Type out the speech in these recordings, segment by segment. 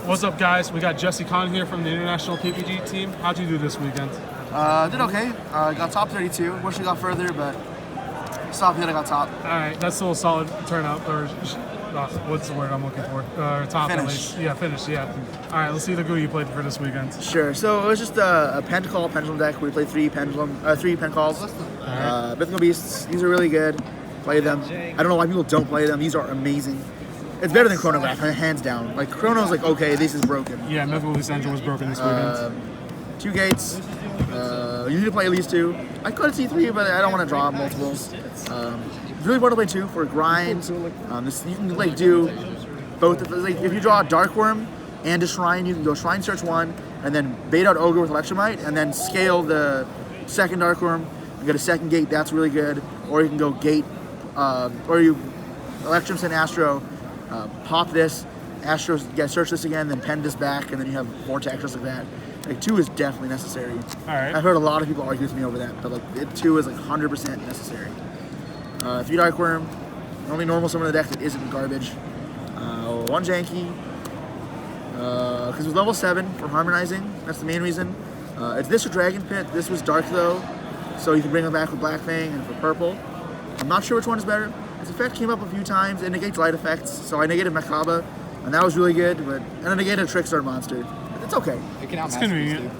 What's up, guys? We got Jesse Kotton here from the international PPG team. How'd you do this weekend? Did okay. Got top 32. Wish we got further, but stop hit. I got top. All right, that's still a solid turnout. Or what's the word I'm looking for? Top Finish. at least. Yeah, finish. Yeah. All right, let's see the GUI you played for this weekend. Sure. So it was just a pendulum deck. We played three pen calls. Mythical Beasts. These are really good. Play them. I don't know why people don't play them. These are amazing. It's better than Chronograph, hands down. Like Chrono's like okay, this is broken. Yeah, Mythical Beast Engine was broken this weekend. 2 gates. You need to play at least 2. I could see 3, but I don't want to draw multiples. Really want to play 2 for a grind. You can like do both. Like, if you draw a Dark Worm and a Shrine, you can go Shrine Search 1 and then bait out Ogre with Electromite and then scale the second Dark Worm and get a second gate. That's really good. Or you can go gate, or you Electrum send Astro, pop this, Astro search this again, then pen this back, and then you have Vortex just like that. Like 2 is definitely necessary. All right. I've heard a lot of people argue with me over that, but like 2 is like 100% necessary. 3 Dark Worm, the only normal summon in the deck that isn't garbage. 1 Janky, because it was level 7 for harmonizing. That's the main reason. It's this or Dragon Pit. This was dark though, so you can bring them back with Black Fang and for purple. I'm not sure which one is better. Its effect came up a few times. It negates light effects, so I negated Macabre, and that was really good. And I negated a Trickstar monster. It's okay. It's convenient.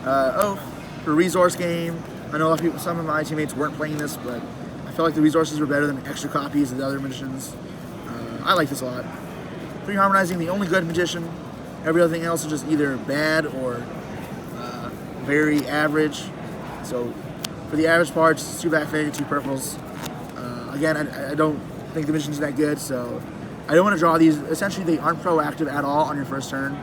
Oath for resource game. I know a lot of people, some of my teammates weren't playing this, but I felt like the resources were better than extra copies of the other magicians. I like this a lot. 3 harmonizing, the only good magician. Every other thing else is just either bad or very average. So for the average parts, 2 Black Fang, 2 purples. Again, I don't think the magician's that good, so I don't want to draw these. Essentially, they aren't proactive at all on your first turn,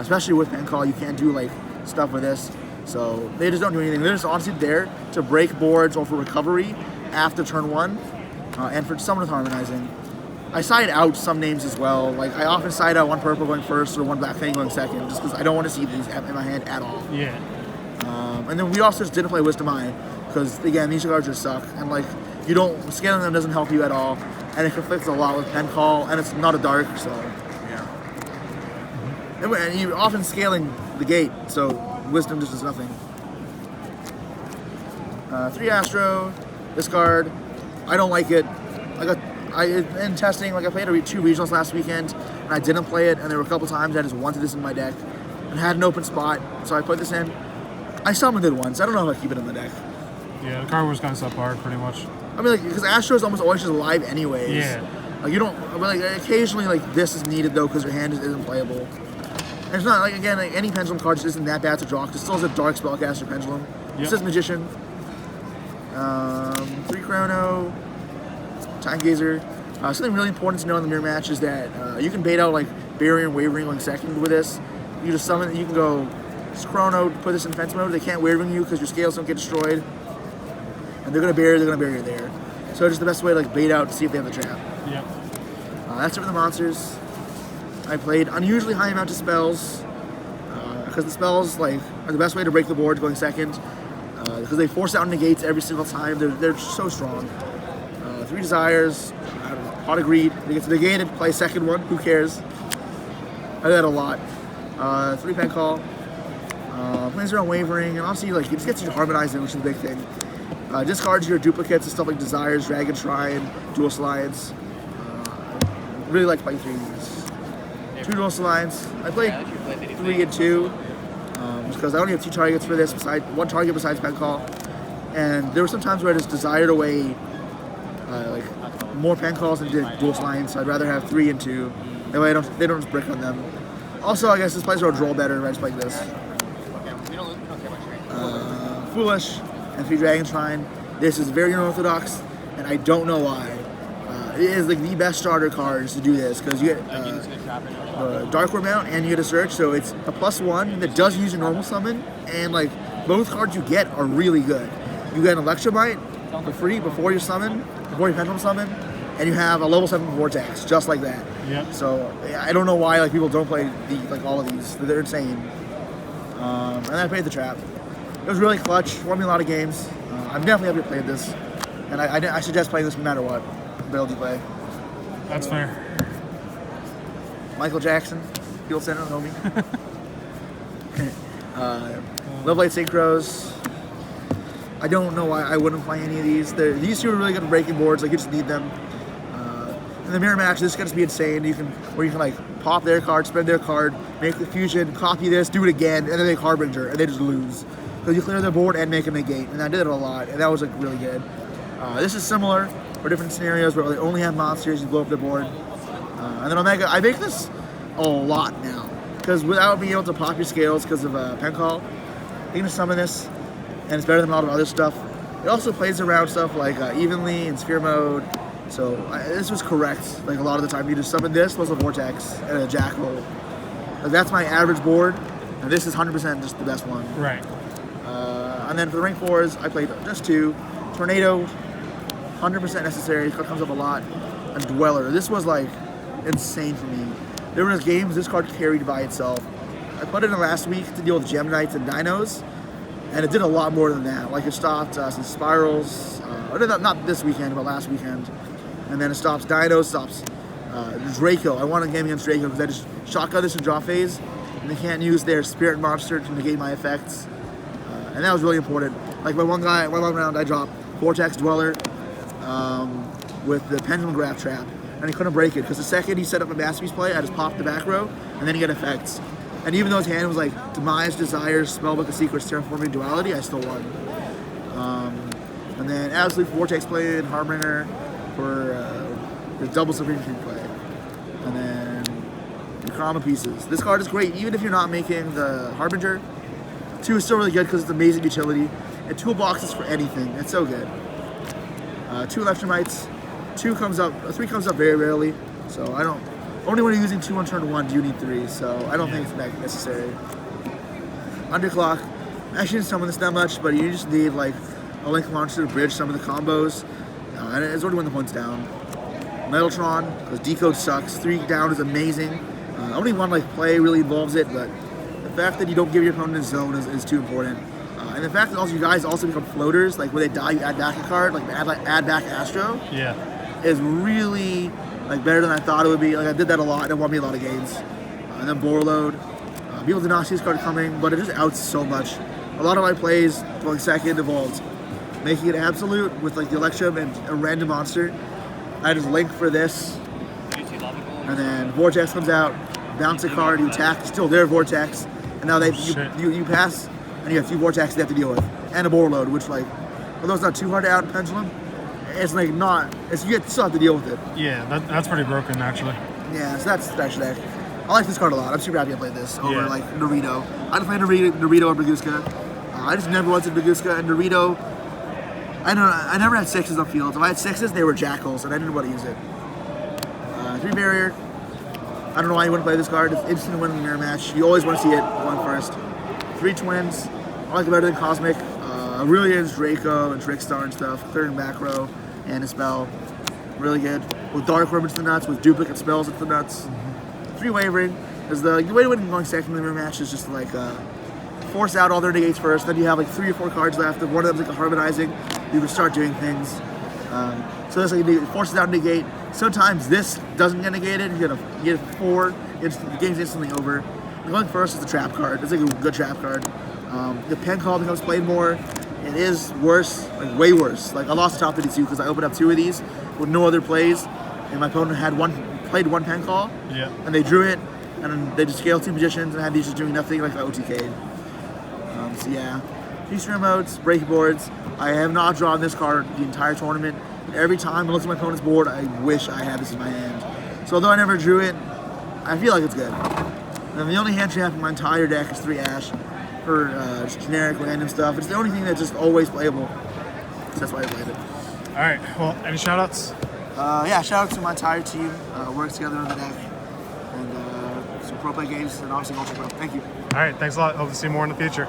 especially with pen call. You can't do like stuff with this, so they just don't do anything. They're just honestly there to break boards or for recovery after turn 1, and for someone with harmonizing. I side out some names as well. Like I often side out 1 purple going first or 1 Black Fang going second, just because I don't want to see these in my hand at all. Yeah. And then we also just didn't play Wisdom Eye because again these cards just suck, and like you don't scaling them doesn't help you at all. And it conflicts a lot with pen call, and it's not a dark, so yeah. And you're often scaling the gate, so wisdom just does nothing. 3 Astro, discard. I don't like it. In testing, like I played 2 regionals last weekend, and I didn't play it, and there were a couple times I just wanted this in my deck, and had an open spot, so I put this in. I summoned it once. I don't know if I keep it in the deck. Yeah, the card was kind of subpar, pretty much. I mean, like, because Astro is almost always just alive anyways. Yeah. Like, you don't, but like, occasionally, like, this is needed, though, because your hand isn't playable. And it's not, like, again, like, any Pendulum card just isn't that bad to draw, because it still has a Dark Spellcaster Pendulum. It says Magician. 3 Chrono. Time Gazer. Something really important to know in the mirror match is that you can bait out, like, Barrier and Wavering going second with this. You just summon, you can go Chrono, put this in defense mode. They can't Wavering you because your scales don't get destroyed. And they're gonna bury you there. So it's just the best way to like bait out to see if they have the trap. Yep. That's it for the monsters. I played unusually high amount of spells because the spells like are the best way to break the board going second because they force out negates every single time. They're so strong. 3 Desires. I don't know. Pot of Greed. They get negated. Play second one. Who cares? I do that a lot. 3 Pen Call. Plays around Wavering, and obviously like it just gets you to harmonizing, which is a big thing. Discards your duplicates and stuff like Desires, Dragon Shrine, Dual Slides. Really like playing 3 of these. 2 Dual Slides. I played 3 and 2 because I only have 2 targets for this, besides 1 target besides Pen Call. And there were some times where I just desired away like more Pen Calls than did Dual Slides, so I'd rather have 3 and 2. That way they don't just brick on them. Also, I guess this plays our draw better if I just like this. Foolish. And 3 Dragon Shrine. This is very unorthodox, and I don't know why. It is like the best starter cards to do this because you get Dark Worm out and you get a search, so it's a +1 that does use a normal summon, and like both cards you get are really good. You get an Electromite for free before your Pendulum summon, and you have a level 7 Vortex just like that. Yep. So I don't know why like people don't play all of these. They're insane. And then I played the trap. It was really clutch, won me a lot of games. I'm definitely happy to play this, and I suggest playing this no matter what build you play. That's fair. Michael Jackson, Fuel Center, homie. Level 8 Synchros. I don't know why I wouldn't play any of these. These two are really good at breaking boards, like you just need them. In the mirror match, this is going to be insane. You can like pop their card, spend their card, make the fusion, copy this, do it again, and then make Harbinger, and they just lose. So you clear their board and make a negate, and I did it a lot, and that was like really good. This is similar for different scenarios where they only have monsters, you blow up their board. And then Omega, I make this a lot now, because without being able to pop your scales because of pen call, you can just summon this, and it's better than a lot of other stuff. It also plays around stuff like evenly and sphere mode. So this was correct. Like a lot of the time, you just summon this plus a Vortex and a Jackal. Like, that's my average board, and this is 100% just the best one. Right. And then for the rank 4s, I played just 2. Tornado, 100% necessary. This card comes up a lot. And Dweller. This was like insane for me. There were games this card carried by itself. I put it in last week to deal with Gem Knights and Dinos, and it did a lot more than that. Like it stopped some Spirals, not this weekend, but last weekend. And then it stops Dinos, stops Draco. I won a game against Draco because I just shotgun this in draw phase, and they can't use their Spirit Monster to negate my effects. And that was really important. Like one round I dropped Vortex Dweller with the Pendulum Graph Trap, and he couldn't break it because the second he set up a Masterpiece play, I just popped the back row, and then he got effects. And even though his hand was like Demise, Desires, Spellbook of Secrets, Terraforming, Duality, I still won. And then Absolute Vortex play and Harbinger for the double Supreme King play. And then the Karama pieces. This card is great, even if you're not making the Harbinger. 2 is still really good because it's amazing utility. And toolboxes for anything. It's so good. 2 Electromites. 3 comes up very rarely. So only when you're using 2 on turn 1 do you need 3. So I don't think it's necessary. Underclock. I actually didn't summon this that much, but you just need like a Link Monster to bridge some of the combos. And it's already when the point's down. Metaltron, because Decode sucks. 3 down is amazing. Only one like play really involves it, but the fact that you don't give your opponent a zone is too important. And the fact that also you guys also become floaters, like when they die you add back a card, like add back Astro. Yeah. Is really like better than I thought it would be. Like I did that a lot and it won me a lot of games. And then Borload. People did not see this card coming, but it just outs so much. A lot of my plays going second evolved. Making it absolute with like the Electrum and a random monster. I just link for this. And then Vortex comes out, bounce a card, you attack, still their Vortex. And now you pass and you have 2 Vortex they have to deal with. And a Borload, which like, although it's not too hard to out in Pendulum, it's like you still have to deal with it. Yeah, that's pretty broken actually. Yeah, so that's Special Deck. I like this card a lot. I'm super happy I played this over like Dorito. I didn't play Dorito or Baguska. I just never wanted Baguska and Dorito. I never had 6s on field. If I had 6s, they were Jackals, and I didn't want to use it. 3 Barrier. I don't know why you wouldn't play this card. It's instant win in the mirror match. You always want to see it one first. 3 Twins. I like it better than Cosmic. Really is Draco and Trickstar and stuff. Clearing back row and a spell. Really good. With Dark Worm into the nuts, with duplicate spells into the nuts. 3 Wavering. Because the way to win going second in the mirror match is just like force out all their negates first. Then you have like 3 or 4 cards left. If one of them's like a Harmonizing, you can start doing things. So this like forces out negate. Sometimes this doesn't get negated. You get a 4. The game's instantly over. Going first is the trap card. It's like a good trap card. The pen call becomes played more. It is worse, like way worse. Like I lost the top 52 because I opened up 2 of these with no other plays, and my opponent had played 1 pen call. Yeah. And they drew it, and they just scaled 2 positions and had these just doing nothing like OTK'd. So yeah, 3 stream modes, break boards. I have not drawn this card the entire tournament. Every time I look at my opponent's board, I wish I had this in my hand. So although I never drew it, I feel like it's good. And the only hand trap in my entire deck is 3 Ash for just generic random stuff. It's the only thing that's just always playable. So that's why I played it. All right. Well, any shout-outs? Yeah, shout out to my entire team. Worked together on the deck. And some pro play games and obviously Ultra Pro. Thank you. All right. Thanks a lot. Hope to see more in the future.